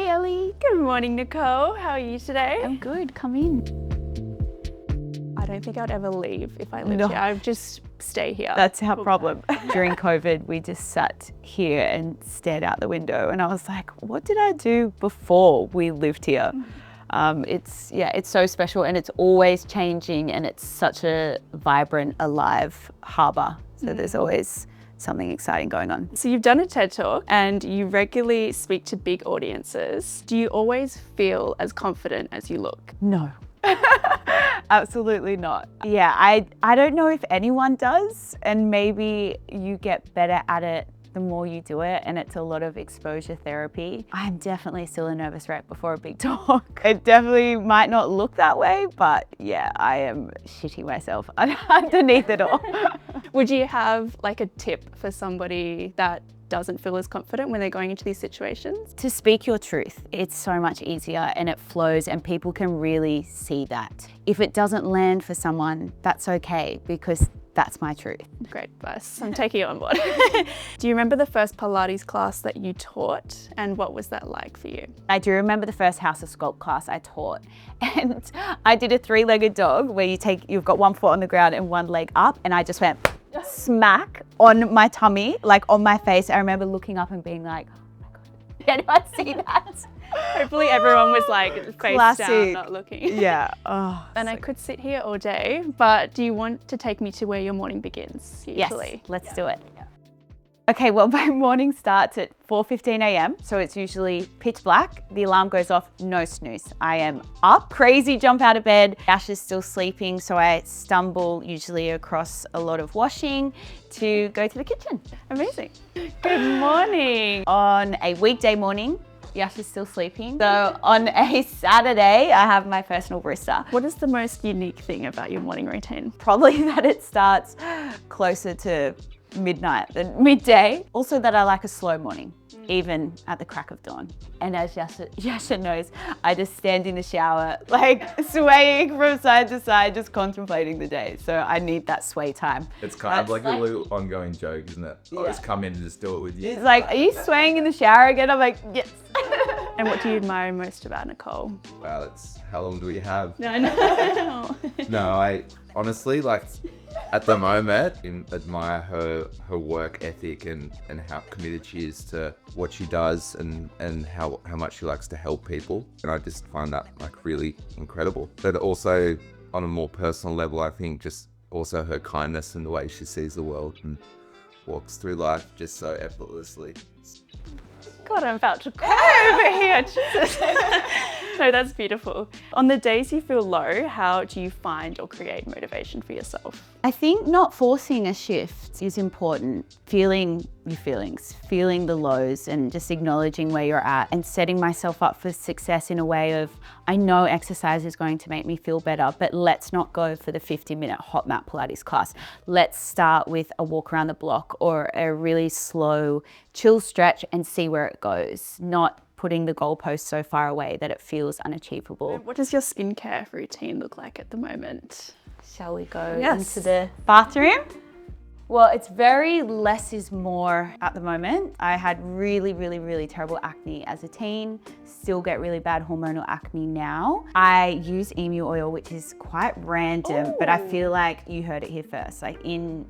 Hi Ellie. Good morning, Nicole. How are you today? I'm good, come in. I don't think I'd ever leave if I lived here. I'd just stay here. That's our problem. During COVID, we just sat here and stared out the window and I was like, what did I do before we lived here? It's so special and it's always changing and it's such a vibrant, alive harbour. So there's always something exciting going on. So you've done a TED Talk and you regularly speak to big audiences. Do you always feel as confident as you look? No. Absolutely not. Yeah, I don't know if anyone does, and maybe you get better at it the more you do it, and it's a lot of exposure therapy. I'm definitely still a nervous wreck before a big talk. It definitely might not look that way, but yeah, I am shitting myself underneath it all. Would you have like a tip for somebody that doesn't feel as confident when they're going into these situations? To speak your truth, it's so much easier and it flows and people can really see that. If it doesn't land for someone, that's okay because that's my truth. Great advice. I'm taking it on board. Do you remember the first Pilates class that you taught and what was that like for you? I do remember the first House of Sculpt class I taught and I did a 3-legged dog where you've got one foot on the ground and one leg up, and I just went smack on my tummy, like on my face. I remember looking up and being like, oh my God, did anyone see that? Hopefully everyone was like face down, not looking. Yeah. Oh, and I could sit here all day, but do you want to take me to where your morning begins usually? Yes, let's do it. Okay, well, my morning starts at 4:15 a.m. So it's usually pitch black. The alarm goes off, no snooze. I am up, crazy, jump out of bed. Ash is still sleeping, so I stumble usually across a lot of washing to go to the kitchen. Amazing. Good morning. On a weekday morning, Yash is still sleeping. So on a Saturday, I have my personal barista. What is the most unique thing about your morning routine? Probably that it starts closer to midnight than midday. Also that I like a slow morning, even at the crack of dawn. And as Yasha knows, I just stand in the shower, like swaying from side to side, just contemplating the day. So I need that sway time. It's kind of like a little ongoing joke, isn't it? I'll just come in and just do it with you. It's like, are you swaying in the shower again? I'm like, yes. And what do you admire most about Nicole? Wow, how long do we have? No. No, I honestly, like, at the moment, admire her work ethic and how committed she is to what she does and how much she likes to help people. And I just find that like really incredible. But also on a more personal level, I think just also her kindness and the way she sees the world and walks through life just so effortlessly. God, I'm about to cry over here. Jesus. No, that's beautiful. On the days you feel low, how do you find or create motivation for yourself? I think not forcing a shift is important. Feeling your feelings, feeling the lows and just acknowledging where you're at and setting myself up for success in a way of, I know exercise is going to make me feel better, but let's not go for the 50-minute hot mat Pilates class. Let's start with a walk around the block or a really slow, chill stretch and see where it goes. Not putting the goalpost so far away that it feels unachievable. What does your skincare routine look like at the moment? Shall we go into the bathroom? Well, it's very less is more at the moment. I had really terrible acne as a teen, still get really bad hormonal acne now. I use emu oil, which is quite random, but I feel like you heard it here first. Like in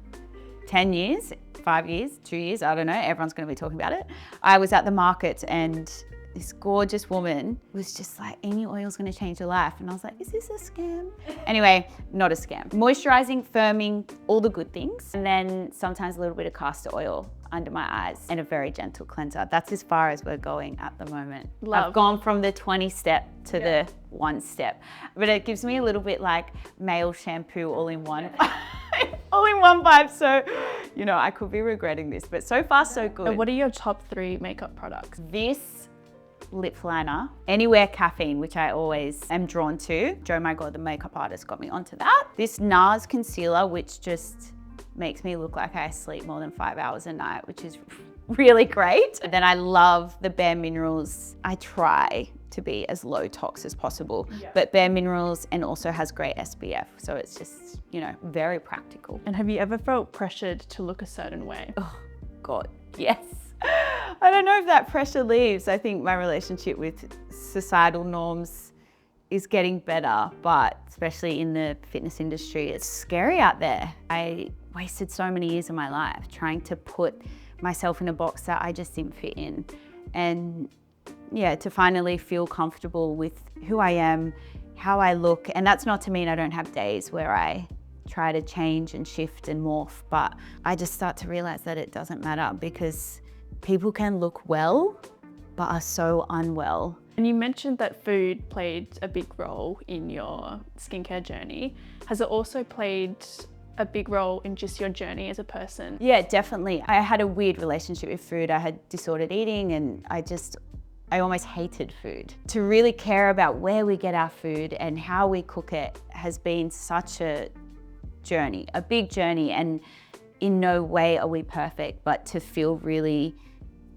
10 years, 5 years, 2 years, I don't know, everyone's gonna be talking about it. I was at the market and this gorgeous woman was just like, emu oil's gonna change your life. And I was like, is this a scam? Anyway, not a scam. Moisturizing, firming, all the good things. And then sometimes a little bit of castor oil under my eyes and a very gentle cleanser. That's as far as we're going at the moment. Love. I've gone from the 20 step to the 1 step, but it gives me a little bit like male shampoo all in one. All in one vibe, so you know I could be regretting this, but so far so good. And what are your top 3 makeup products? This lip liner, Anywhere Caffeine, which I always am drawn to. Joe My God, the makeup artist, got me onto that. This NARS concealer, which just makes me look like I sleep more than 5 hours a night, which is really great. And then I love the Bare Minerals. I try to be as low tox as possible, but Bare Minerals and also has great SPF. So it's just, you know, very practical. And have you ever felt pressured to look a certain way? Oh God, yes. I don't know if that pressure leaves. I think my relationship with societal norms is getting better, but especially in the fitness industry, it's scary out there. I wasted so many years of my life trying to put myself in a box that I just didn't fit in. And yeah, to finally feel comfortable with who I am, how I look, and that's not to mean I don't have days where I try to change and shift and morph, but I just start to realize that it doesn't matter because people can look well, but are so unwell. And you mentioned that food played a big role in your skincare journey. Has it also played a big role in just your journey as a person? Yeah, definitely. I had a weird relationship with food. I had disordered eating and I almost hated food. To really care about where we get our food and how we cook it has been such a journey, a big journey, and in no way are we perfect, but to feel really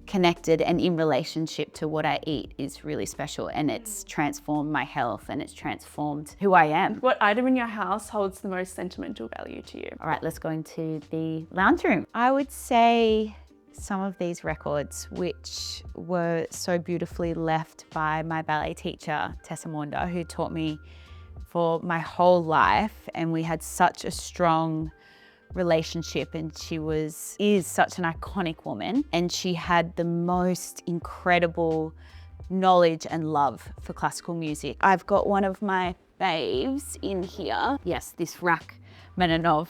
connected and in relationship to what I eat is really special, and it's transformed my health and it's transformed who I am. What item in your house holds the most sentimental value to you? All right, let's go into the lounge room. I would say some of these records, which were so beautifully left by my ballet teacher, Tessa Maunda, who taught me for my whole life, and we had such a strong relationship, and she is such an iconic woman, and she had the most incredible knowledge and love for classical music. I've got one of my faves in here. Yes, this Rachmaninoff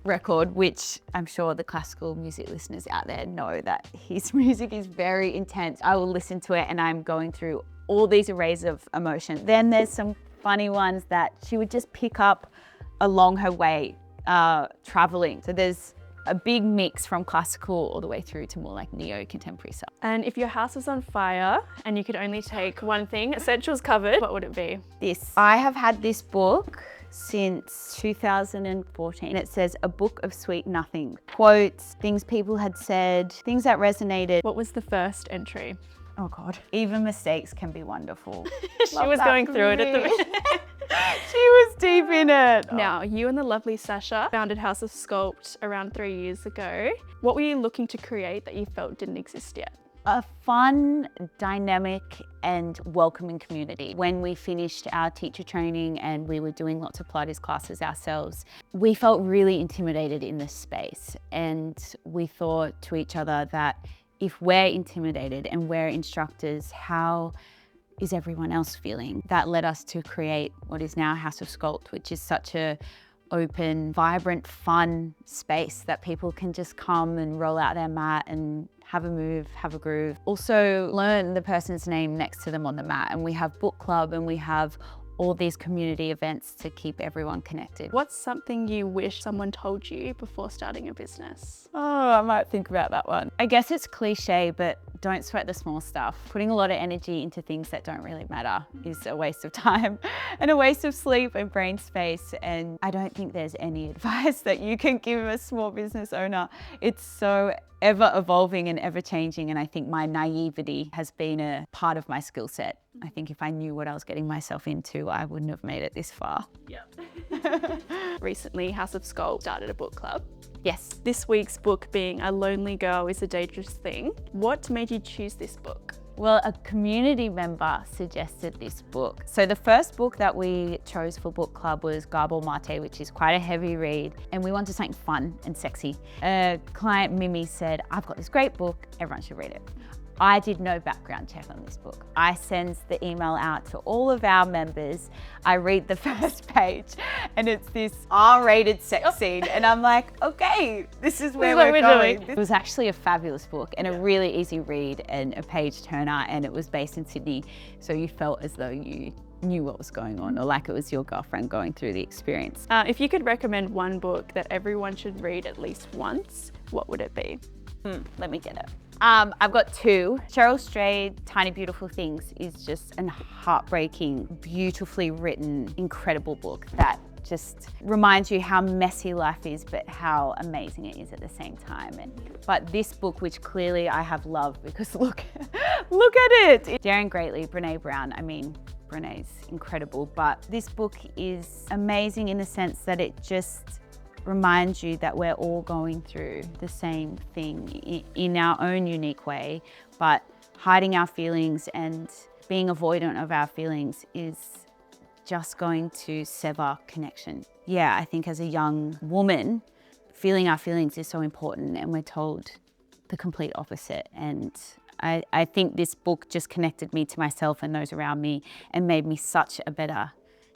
record, which I'm sure the classical music listeners out there know that his music is very intense. I will listen to it and I'm going through all these arrays of emotion. Then there's some funny ones that she would just pick up along her way traveling. So there's a big mix from classical all the way through to more like neo-contemporary stuff. And if your house was on fire and you could only take one thing, essentials covered, what would it be? This. I have had this book since 2014. It says A Book of Sweet Nothing. Quotes, things people had said, things that resonated. What was the first entry? Oh God. Even mistakes can be wonderful. She was going through it at the minute. She was deep in it. Now, you and the lovely Sasha founded House of Sculpt around 3 years ago. What were you looking to create that you felt didn't exist yet? A fun, dynamic and welcoming community. When we finished our teacher training and we were doing lots of Pilates classes ourselves, we felt really intimidated in this space, and we thought to each other that if we're intimidated and we're instructors, how is everyone else feeling? That led us to create what is now House of Sculpt, which is such a open, vibrant, fun space that people can just come and roll out their mat and have a move, have a groove. Also learn the person's name next to them on the mat. And we have book club and we have all these community events to keep everyone connected. What's something you wish someone told you before starting a business? Oh, I might think about that one. I guess it's cliche, but don't sweat the small stuff. Putting a lot of energy into things that don't really matter is a waste of time and a waste of sleep and brain space. And I don't think there's any advice that you can give a small business owner. It's so ever evolving and ever changing. And I think my naivety has been a part of my skill set. I think if I knew what I was getting myself into, I wouldn't have made it this far. Yeah. Recently, House of Sculpt started a book club. Yes. This week's book being A Lonely Girl is a Dangerous Thing. What made you choose this book? Well, a community member suggested this book. So the first book that we chose for book club was Gabor Mate, which is quite a heavy read, and we wanted something fun and sexy. A client, Mimi, said, I've got this great book, everyone should read it. I did no background check on this book. I send the email out to all of our members. I read the first page and it's this R-rated sex scene. And I'm like, okay, this is where we're going. It was actually a fabulous book and a really easy read and a page turner, and it was based in Sydney. So you felt as though you knew what was going on, or like it was your girlfriend going through the experience. If you could recommend one book that everyone should read at least once, what would it be? Let me get it. I've got two. Cheryl Strayed, Tiny Beautiful Things is just a heartbreaking, beautifully written, incredible book that just reminds you how messy life is, but how amazing it is at the same time. But this book, which clearly I have loved because look at it. Daring Greatly, Brene Brown. I mean, Brene's incredible, but this book is amazing in the sense that it just reminds you that we're all going through the same thing in our own unique way, but hiding our feelings and being avoidant of our feelings is just going to sever connection. Yeah, I think as a young woman, feeling our feelings is so important, and we're told the complete opposite. And I think this book just connected me to myself and those around me and made me such a better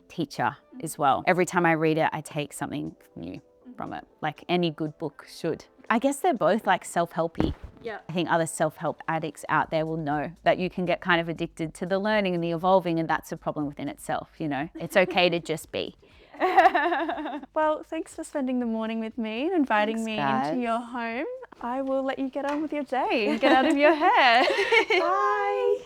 teacher as well. Every time I read it, I take something new from it, like any good book should. I guess they're both like self-helpy. Yeah. I think other self-help addicts out there will know that you can get kind of addicted to the learning and the evolving, and that's a problem within itself, you know? It's okay to just be. Well, thanks for spending the morning with me and inviting Thanks, me guys. into your home. I will let you get on with your day and get out of your hair. Bye.